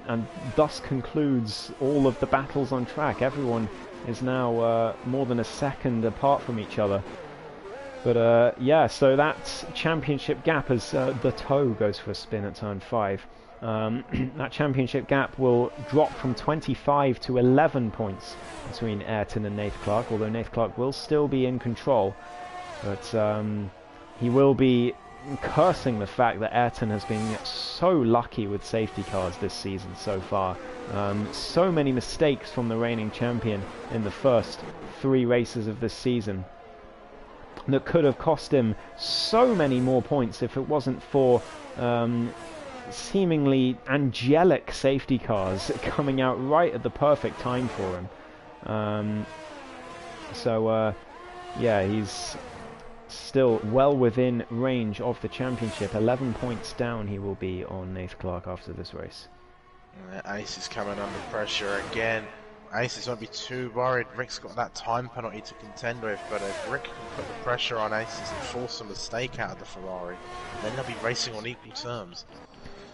and thus concludes all of the battles on track. Everyone is now more than a second apart from each other. But yeah, so that championship gap as the toe goes for a spin at turn 5. That championship gap will drop from 25 to 11 points between Ayrton and Nath Clark, although Nath Clark will still be in control. But he will be cursing the fact that Ayrton has been so lucky with safety cars this season so far. So many mistakes from the reigning champion in the first 3 races of this season that could have cost him so many more points if it wasn't for seemingly angelic safety cars coming out right at the perfect time for him. Yeah, he's still well within range of the championship. 11 points down he will be on Nath Clark after this race. Ace is coming under pressure again. Aces won't be too worried. Rick's got that time penalty to contend with, but if Rick can put the pressure on Aces and force a mistake out of the Ferrari, then they'll be racing on equal terms.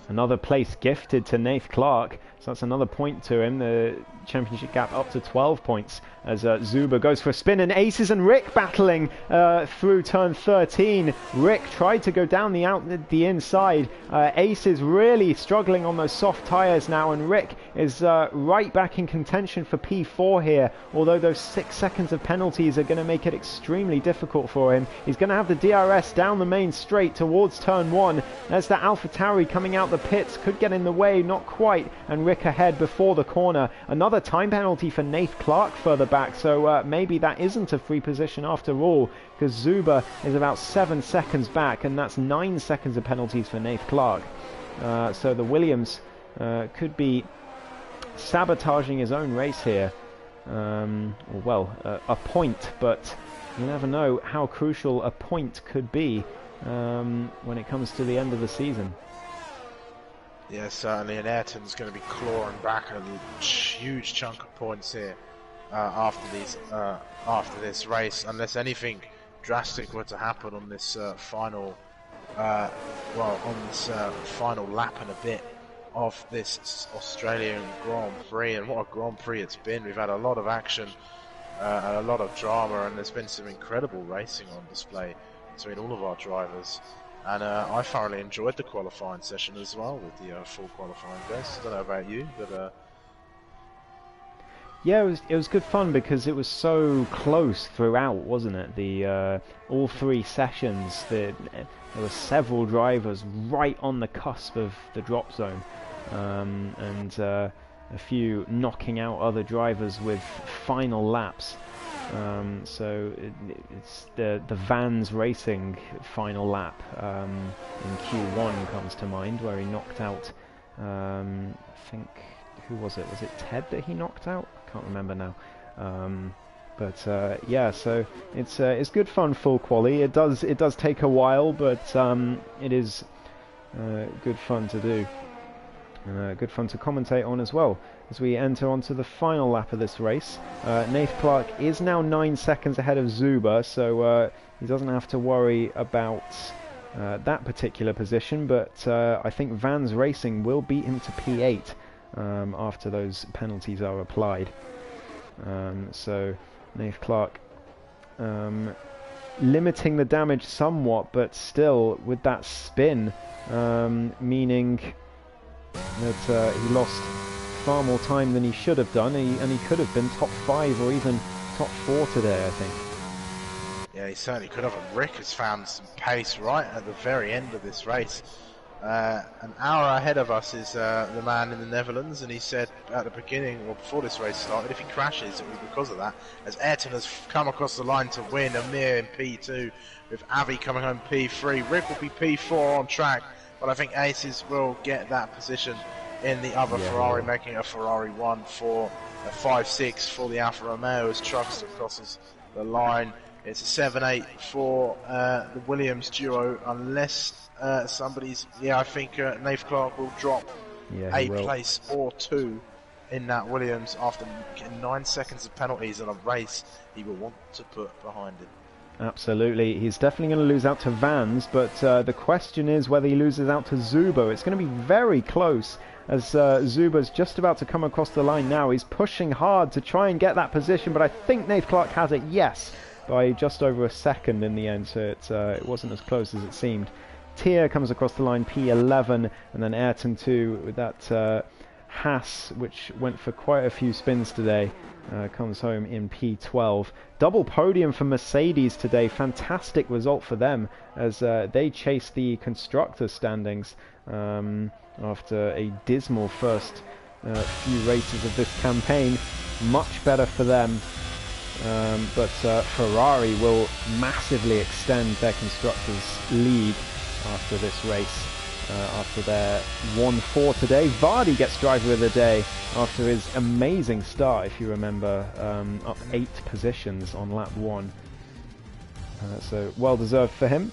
Another place gifted to Nath Clark, so that's another point to him. The championship gap up to 12 points as Zuber goes for a spin, and Aces and Rick battling through turn 13. Rick tried to go down the inside. Aces really struggling on those soft tyres now, and Rick is right back in contention for P4 here, although those 6 seconds of penalties are going to make it extremely difficult for him. He's going to have the DRS down the main straight towards turn 1. There's the AlphaTauri coming out the pits, could get in the way, not quite, and Rick ahead before the corner. Another time penalty for Nath Clark further back, so maybe that isn't a free position after all, because Zuber is about 7 seconds back, and that's 9 seconds of penalties for Nath Clark. So the Williams could be sabotaging his own race here. A point, but you never know how crucial a point could be when it comes to the end of the season. Yeah, certainly, and Ayrton's going to be clawing back a huge chunk of points here after this race, unless anything drastic were to happen on this final final lap and a bit of this Australian Grand Prix. And what a Grand Prix it's been. We've had a lot of action and a lot of drama, and there's been some incredible racing on display between all of our drivers. And I thoroughly enjoyed the qualifying session as well with the full qualifying race. I don't know about you, but yeah, it was good fun because it was so close throughout, wasn't it? The all three sessions, there were several drivers right on the cusp of the drop zone, and a few knocking out other drivers with final laps. So it's the Vans Racing final lap in Q1 comes to mind, where he knocked out, I think, who was it? Was it Ted that he knocked out? I can't remember now. But yeah, so it's good fun, full quali. It does take a while, but it is good fun to do. Good fun to commentate on as well as we enter onto the final lap of this race. Nath Clark is now 9 seconds ahead of Zuber, so he doesn't have to worry about that particular position, but I think Vans Racing will beat him to P8 after those penalties are applied. So Nath Clark limiting the damage somewhat, but still with that spin, meaning that he lost far more time than he should have done, and he could have been top 5 or even top 4 today, I think. Yeah, he certainly could have. And Rick has found some pace right at the very end of this race. An hour ahead of us is the man in the Netherlands, and he said at the beginning, or before this race started, if he crashes, it will be because of that, as Ayrton has come across the line to win, Amir in P2, with Avi coming home P3. Rick will be P4 on track, but I think Aces will get that position in the other Ferrari, making a Ferrari 1-4, a 5-6 for the Alfa Romeo as Trucks crosses the line. It's a 7-8 for the Williams duo, unless somebody's... Yeah, I think Nath Clark will drop a place or 2 in that Williams after getting 9 seconds of penalties in a race he will want to put behind him. Absolutely, he's definitely going to lose out to Vans, but the question is whether he loses out to Zubo. It's going to be very close, as Zubo's just about to come across the line now. He's pushing hard to try and get that position, but I think Nath Clark has it, yes, by just over a second in the end, so it wasn't as close as it seemed. Tia comes across the line P11, and then Ayrton 2 with that Haas, which went for quite a few spins today, comes home in P12. Double podium for Mercedes today. Fantastic result for them, as they chased the constructor standings after a dismal first few races of this campaign. Much better for them, but Ferrari will massively extend their constructors lead after this race. After their 1-4 today. Vardy gets driver of the day after his amazing start, if you remember, up 8 positions on lap 1. So well deserved for him.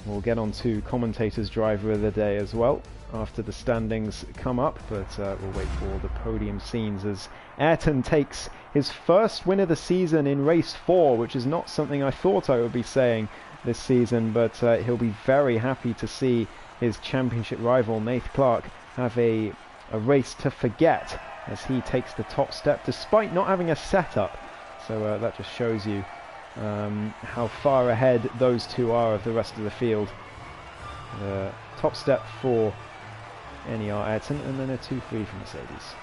We'll get on to commentators' driver of the day as well after the standings come up, but we'll wait for the podium scenes as Ayrton takes his first win of the season in race 4, which is not something I thought I would be saying this season, but he'll be very happy to see his championship rival Nath Clark have a race to forget as he takes the top step despite not having a setup. So that just shows you how far ahead those two are of the rest of the field. Top step for NER Ayrton, and then a 2-3 for Mercedes.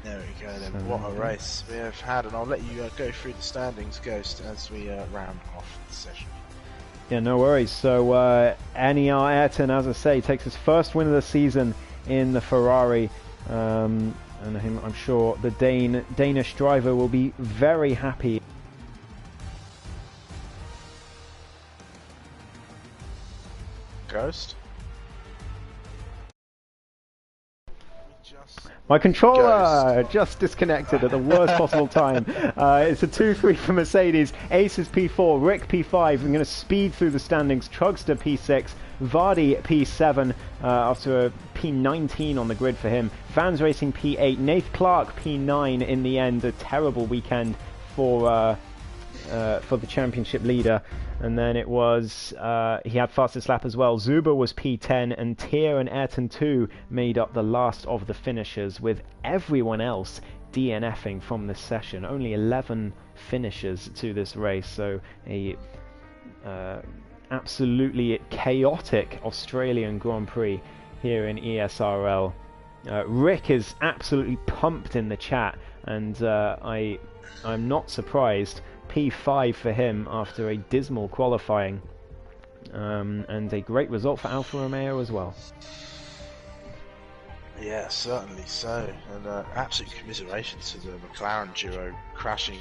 There we go then, what a race we have had, and I'll let you go through the standings, Ghost, as we round off the session. Yeah, no worries. So NER Ayrton, as I say, takes his first win of the season in the Ferrari, and I'm sure the Danish driver will be very happy. Ghost? My controller just disconnected at the worst possible time. It's a 2-3 for Mercedes. Ace is P4, Rick P5. I'm going to speed through the standings. Trugster P6, Vardy P7 after a P19 on the grid for him. Vans Racing P8, Nath Clark P9 in the end. A terrible weekend for the championship leader. And then it was, he had fastest lap as well. Zuber was P10, and Tier and Ayrton 2 made up the last of the finishers, with everyone else DNFing from this session. Only 11 finishers to this race, so a absolutely chaotic Australian Grand Prix here in ESRL. Rick is absolutely pumped in the chat, and I'm not surprised. P5 for him after a dismal qualifying, and a great result for Alfa Romeo as well. Yeah, certainly so, and absolute commiserations to the McLaren duo crashing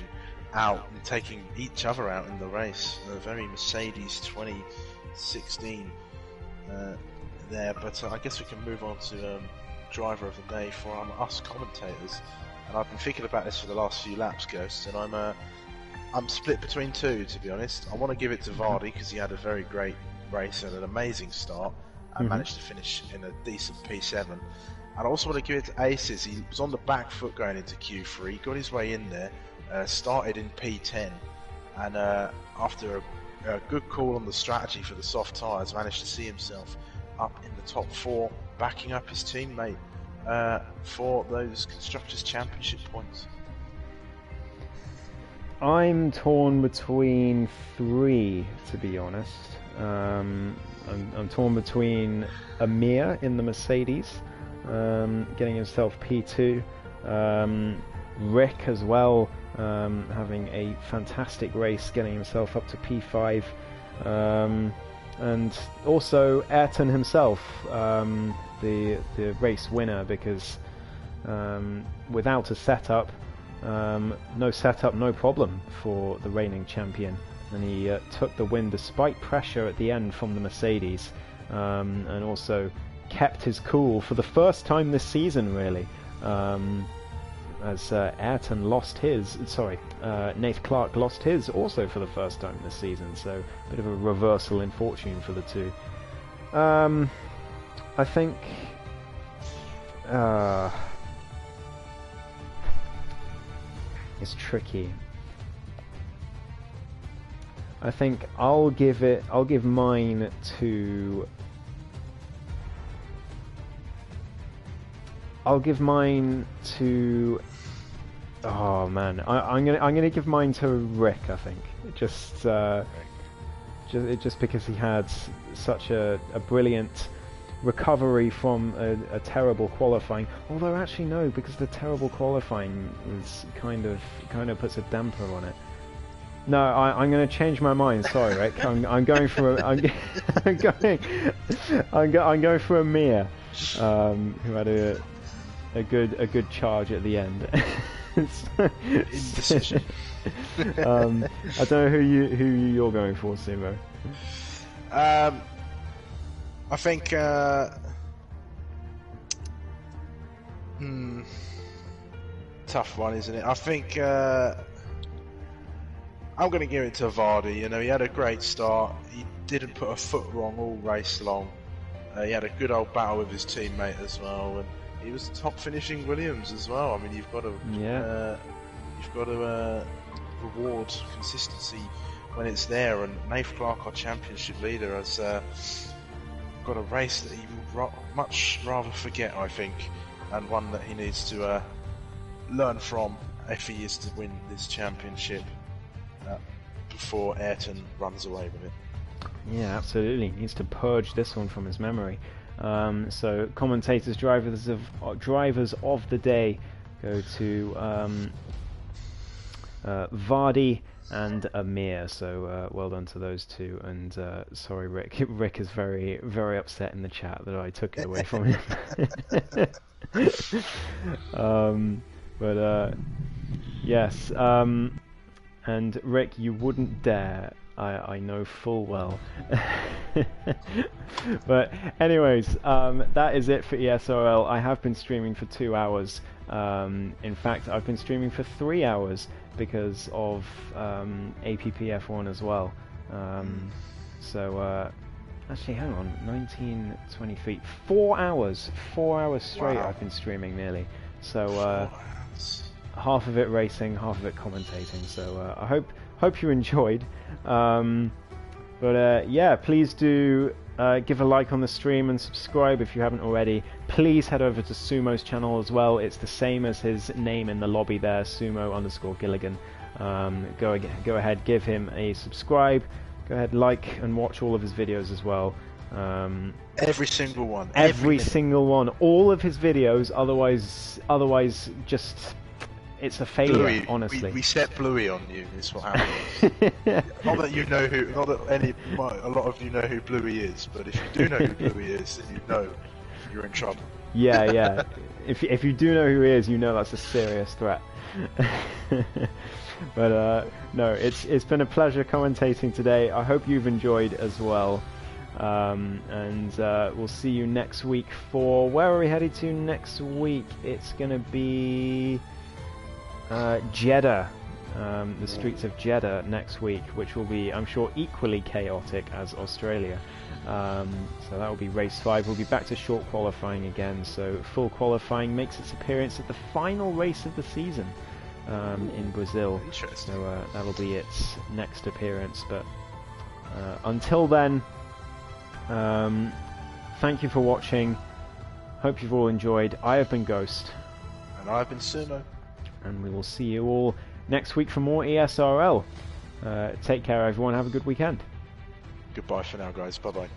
out and taking each other out in the race. A very Mercedes 2016 there, but I guess we can move on to driver of the day for us commentators. And I've been thinking about this for the last few laps, Ghost, and I'm split between two, to be honest. I want to give it to Vardy because he had a very great race and an amazing start and managed to finish in a decent P7. And I also want to give it to Aces. He was on the back foot going into Q3, got his way in there, started in P10, and after a good call on the strategy for the soft tyres, managed to see himself up in the top 4, backing up his teammate for those Constructors' Championship points. I'm torn between 3, to be honest. I'm torn between Amir in the Mercedes, getting himself P2. Rick as well, having a fantastic race, getting himself up to P5. And also Ayrton himself, the race winner, because without a setup, no setup, no problem for the reigning champion, and he took the win despite pressure at the end from the Mercedes, and also kept his cool for the first time this season, really, as Ayrton lost his, Nath Clark lost his also for the first time this season, so a bit of a reversal in fortune for the two. I think it's tricky. I think I'll give mine to oh man, I'm gonna give mine to Rick, I think. Just because he had such a brilliant recovery from a terrible qualifying. Although actually no, because the terrible qualifying was kind of puts a damper on it. No, I'm going to change my mind. Sorry, Rick. I'm going for I'm going for Amir, who had a good charge at the end. Indecision. I don't know who you're going for, Sumo. I think tough one, isn't it? I think I'm going to give it to Vardy. You know, he had a great start. He didn't put a foot wrong all race long. He had a good old battle with his teammate as well, and he was top finishing Williams as well. I mean, you've got to reward consistency when it's there. And Nath Clark, our championship leader, has got a race that he would much rather forget, I think, and one that he needs to learn from if he is to win this championship before Ayrton runs away with it. Yeah, absolutely. He needs to purge this one from his memory. So commentators, drivers of the day go to Vardy and Amir. So well done to those two. And sorry, Rick. Rick is very, very upset in the chat that I took it away from him. But yes. And Rick, you wouldn't dare I know full well. But anyways, that is it for ESRL. I have been streaming for 2 hours. In fact, I've been streaming for 3 hours because of APPF1 as well. Actually, hang on, 1923, 4 hours straight. Wow. I've been streaming nearly. So half of it racing, half of it commentating. So I hope you enjoyed. Yeah, please do give a like on the stream and subscribe if you haven't already. Please head over to Sumo's channel as well. It's the same as his name in the lobby there, Sumo_Gilligan. Go ahead, give him a subscribe. Go ahead, like and watch all of his videos as well. Every single one. Every single one. All of his videos. Otherwise, just it's a failure. Bluey, honestly, we set Bluey on you. Is what happens. Not that you know who. Not that a lot of you know who Bluey is, but if you do know who Bluey is, then you know you're in trouble. Yeah. If you do know who he is, you know that's a serious threat. But no, it's been a pleasure commentating today. I hope you've enjoyed as well. And we'll see you next week for... Where are we headed to next week? It's going to be Jeddah. The streets of Jeddah next week, which will be, I'm sure, equally chaotic as Australia. So that will be race 5. We'll be back to short qualifying again. So full qualifying makes its appearance at the final race of the season. In Brazil, so that'll be its next appearance. But until then, thank you for watching. Hope you've all enjoyed. I have been Ghost, and I've been Sumo, and we will see you all next week for more ESRL. Take care, everyone. Have a good weekend. Goodbye for now, guys. Bye bye.